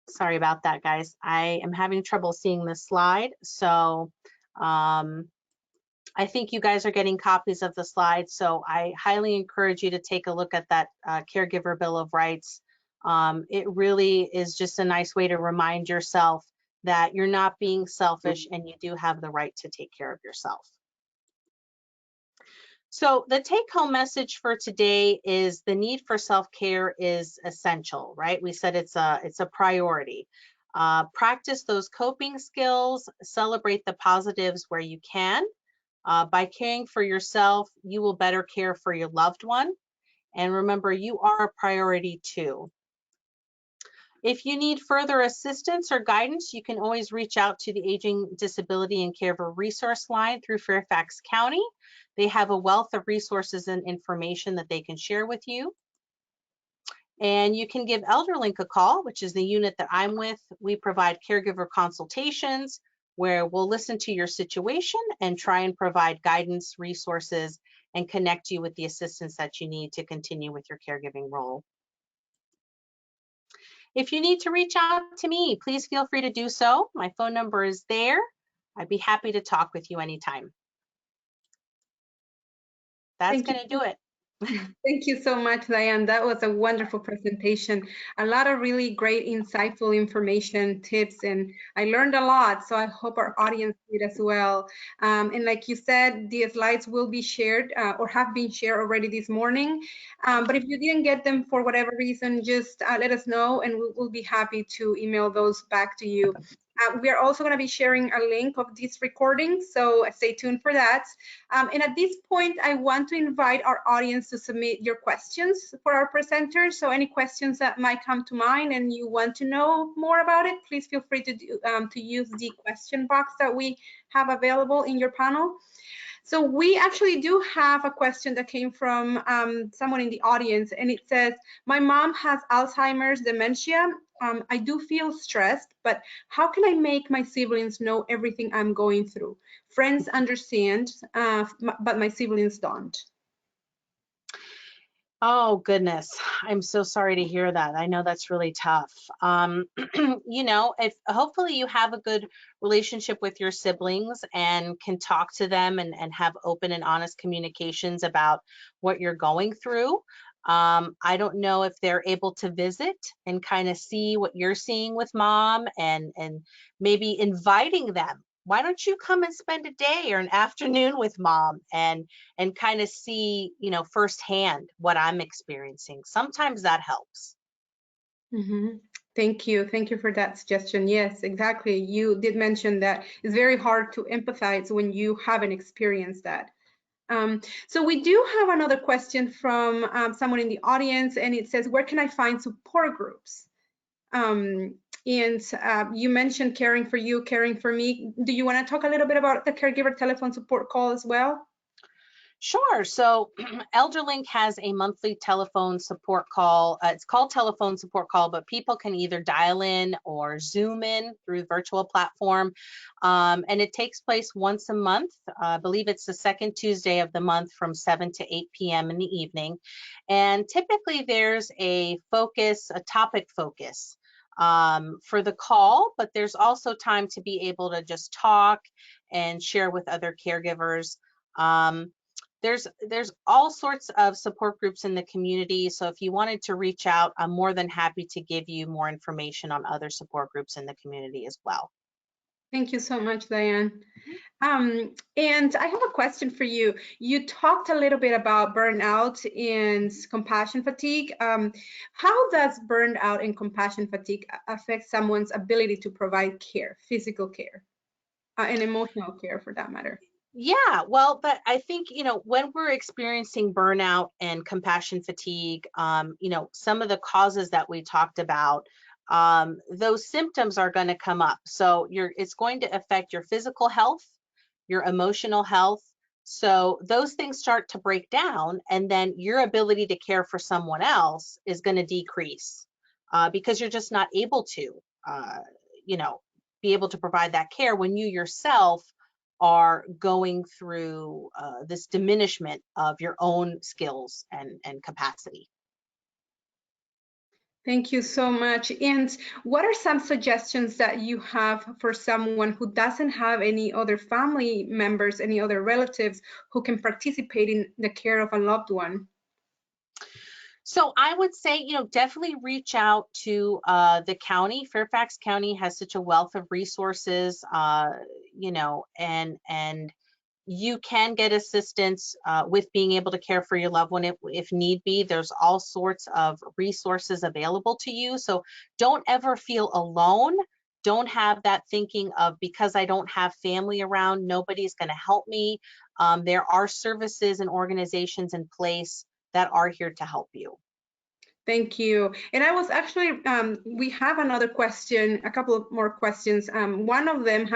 Sorry about that, guys. I am having trouble seeing this slide. So I think you guys are getting copies of the slides. So I highly encourage you to take a look at that Caregiver Bill of Rights. It really is just a nice way to remind yourself that you're not being selfish and you do have the right to take care of yourself. So the take-home message for today is the need for self-care is essential, right? We said it's a priority. Practice those coping skills, celebrate the positives where you can. By caring for yourself, you will better care for your loved one. And remember, you are a priority too. If you need further assistance or guidance, you can always reach out to the Aging, Disability, and Caregiver Resource Line through Fairfax County. They have a wealth of resources and information that they can share with you. And you can give ElderLink a call, which is the unit that I'm with. We provide caregiver consultations where we'll listen to your situation and try and provide guidance, resources, and connect you with the assistance that you need to continue with your caregiving role. If you need to reach out to me, please feel free to do so. My phone number is there. I'd be happy to talk with you anytime. That's going to do it. Thank you so much, Diane. That was a wonderful presentation. A lot of really great, insightful information, tips, and I learned a lot. So I hope our audience did as well. And like you said, the slides will be shared or have been shared already this morning. But if you didn't get them for whatever reason, just let us know and we'll be happy to email those back to you. We are also going to be sharing a link of this recording, so stay tuned for that. And at this point, I want to invite our audience to submit your questions for our presenters. So any questions that might come to mind and you want to know more about it, please feel free to use the question box that we have available in your panel. So we actually do have a question that came from someone in the audience, and it says, my mom has Alzheimer's dementia. I do feel stressed, but how can I make my siblings know everything I'm going through? Friends understand, but my siblings don't. Oh, goodness. I'm so sorry to hear that. I know that's really tough. You know, if hopefully you have a good relationship with your siblings and can talk to them and have open and honest communications about what you're going through. I don't know if they're able to visit and kind of see what you're seeing with mom and maybe inviting them. Why don't you come and spend a day or an afternoon with mom and kind of see, you know, firsthand what I'm experiencing? Sometimes that helps. Mm-hmm. Thank you. Thank you for that suggestion. Yes, exactly. You did mention that it's very hard to empathize when you haven't experienced that. So we do have another question from someone in the audience, and it says, where can I find support groups? And you mentioned Caring for You, Caring for Me. Do you want to talk a little bit about the Caregiver Telephone Support Call as well? Sure. So ElderLink has a monthly telephone support call. It's called telephone support call, but people can either dial in or Zoom in through the virtual platform. And it takes place once a month. I believe it's the second Tuesday of the month from 7 to 8 p.m. in the evening. And typically there's a topic focus for the call, but there's also time to be able to just talk and share with other caregivers. There's all sorts of support groups in the community. So if you wanted to reach out, I'm more than happy to give you more information on other support groups in the community as well. Thank you so much, Diane. And I have a question for you. You talked a little bit about burnout and compassion fatigue. How does burnout and compassion fatigue affect someone's ability to provide care, physical care, and emotional care for that matter? Yeah, well, but I think, when we're experiencing burnout and compassion fatigue, some of the causes that we talked about, those symptoms are going to come up. So it's going to affect your physical health, your emotional health. So those things start to break down, and then your ability to care for someone else is going to decrease because you're just not able to, be able to provide that care when you yourself are going through this diminishment of your own skills and capacity. Thank you so much. And what are some suggestions that you have for someone who doesn't have any other family members, any other relatives who can participate in the care of a loved one? So I would say, definitely reach out to the county. Fairfax County has such a wealth of resources, and you can get assistance with being able to care for your loved one if need be. There's all sorts of resources available to you. So don't ever feel alone. Don't have that thinking of, because I don't have family around, nobody's going to help me. There are services and organizations in place that are here to help you. Thank you. And I was actually, we have another question, a couple of more questions. One of them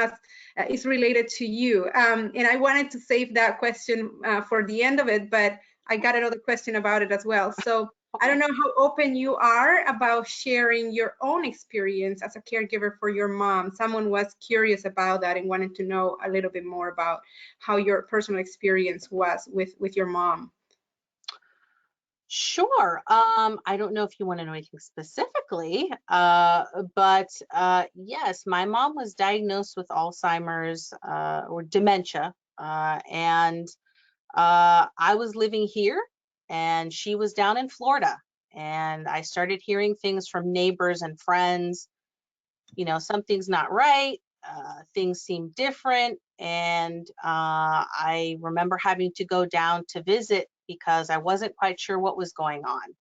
is related to you. And I wanted to save that question for the end of it, but I got another question about it as well. So I don't know how open you are about sharing your own experience as a caregiver for your mom. Someone was curious about that and wanted to know a little bit more about how your personal experience was with your mom. Sure. I don't know if you want to know anything specifically, but yes, my mom was diagnosed with Alzheimer's or dementia, and I was living here, and she was down in Florida, and I started hearing things from neighbors and friends. Something's not right. Things seem different, and I remember having to go down to visit because I wasn't quite sure what was going on.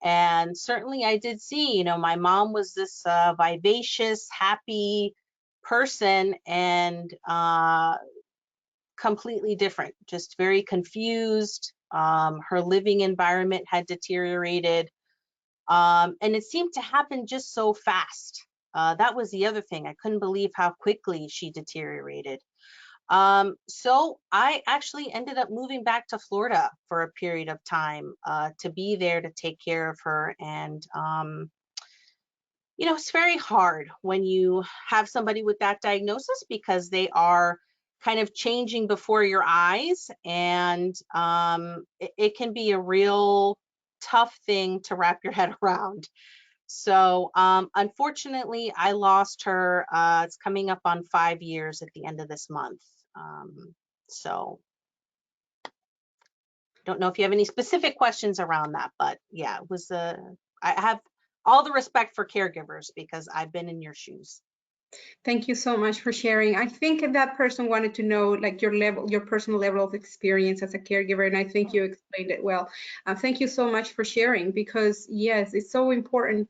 And certainly I did see, my mom was this vivacious, happy person, and completely different, just very confused. Her living environment had deteriorated. And it seemed to happen just so fast. That was the other thing. I couldn't believe how quickly she deteriorated. So I actually ended up moving back to Florida for a period of time to be there to take care of her. And, it's very hard when you have somebody with that diagnosis because they are kind of changing before your eyes. And it can be a real tough thing to wrap your head around. So unfortunately, I lost her. It's coming up on 5 years at the end of this month. So don't know if you have any specific questions around that, but yeah, it was I have all the respect for caregivers because I've been in your shoes. Thank you so much for sharing. I think that person wanted to know like your personal level of experience as a caregiver, and I think you explained it well. Thank you so much for sharing, because yes, it's so important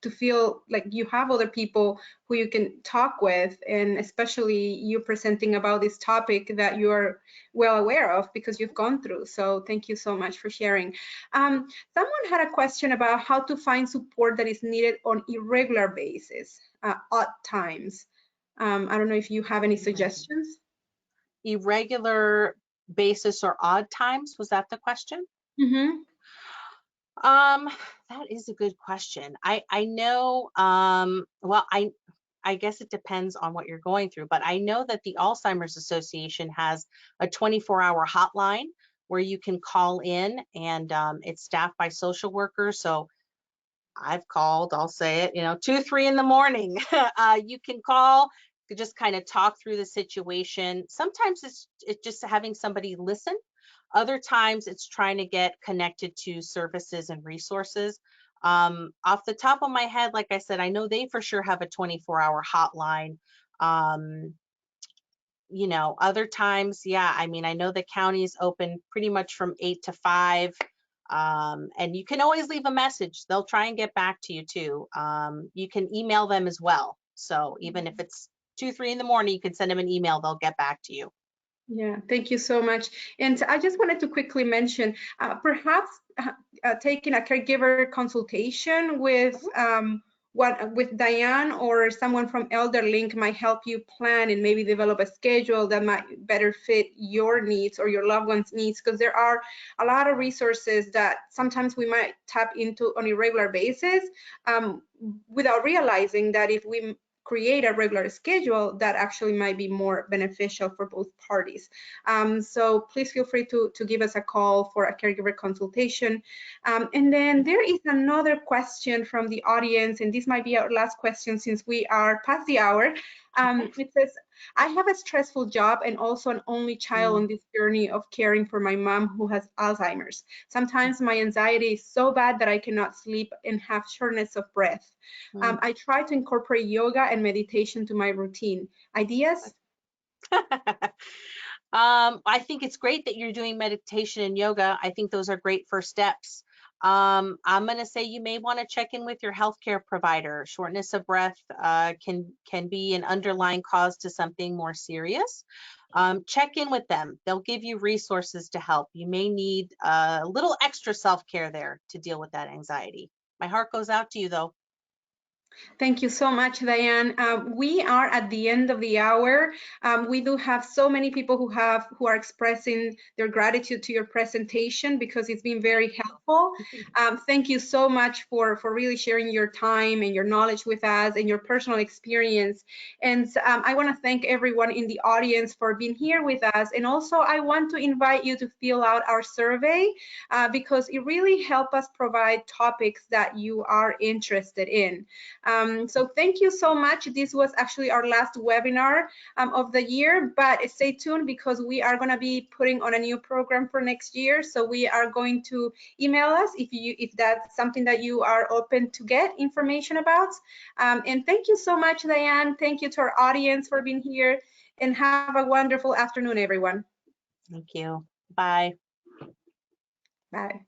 to feel like you have other people who you can talk with, and especially you presenting about this topic that you are well aware of because you've gone through. So thank you so much for sharing. Someone had a question about how to find support that is needed on irregular basis, odd times. I don't know if you have any suggestions. Irregular basis or odd times? Was that the question? Mm-hmm. That is a good question. I know, well, I guess it depends on what you're going through, but I know that the Alzheimer's Association has a 24-hour hotline where you can call in, and it's staffed by social workers. So I've called, I'll say it, 2, 3 in the morning. You can call to just kind of talk through the situation. Sometimes it's just having somebody listen. Other times it's trying to get connected to services and resources. Off the top of my head, like I said, I know they for sure have a 24-hour hotline. Um, Other times, yeah, I mean, I know the county is open pretty much from 8 to 5. And you can always leave a message. They'll try and get back to you too. You can email them as well. So even if it's 2, 3 in the morning, you can send them an email. They'll get back to you. Yeah, thank you so much. And I just wanted to quickly mention, perhaps taking a caregiver consultation with with Diane or someone from ElderLink might help you plan and maybe develop a schedule that might better fit your needs or your loved one's needs, because there are a lot of resources that sometimes we might tap into on a regular basis without realizing that if we create a regular schedule, that actually might be more beneficial for both parties. So please feel free to give us a call for a caregiver consultation. And then there is another question from the audience, and this might be our last question since we are past the hour. It says, I have a stressful job and also an only child on this journey of caring for my mom who has Alzheimer's. Sometimes my anxiety is so bad that I cannot sleep and have shortness of breath. I try to incorporate yoga and meditation to my routine. Ideas? I think it's great that you're doing meditation and yoga. I think those are great first steps. I'm going to say you may want to check in with your healthcare provider. Shortness of breath can be an underlying cause to something more serious. Check in with them. They'll give you resources to help. You may need a little extra self-care there to deal with that anxiety. My heart goes out to you, though. Thank you so much, Diane. We are at the end of the hour. We do have so many people who are expressing their gratitude to your presentation because it's been very helpful. Thank you so much for really sharing your time and your knowledge with us and your personal experience. And I want to thank everyone in the audience for being here with us. And also, I want to invite you to fill out our survey because it really helps us provide topics that you are interested in. So thank you so much. This was actually our last webinar of the year, but stay tuned because we are going to be putting on a new program for next year. So we are going to email us if that's something that you are open to get information about. And thank you so much, Diane. Thank you to our audience for being here, and have a wonderful afternoon, everyone. Thank you. Bye. Bye.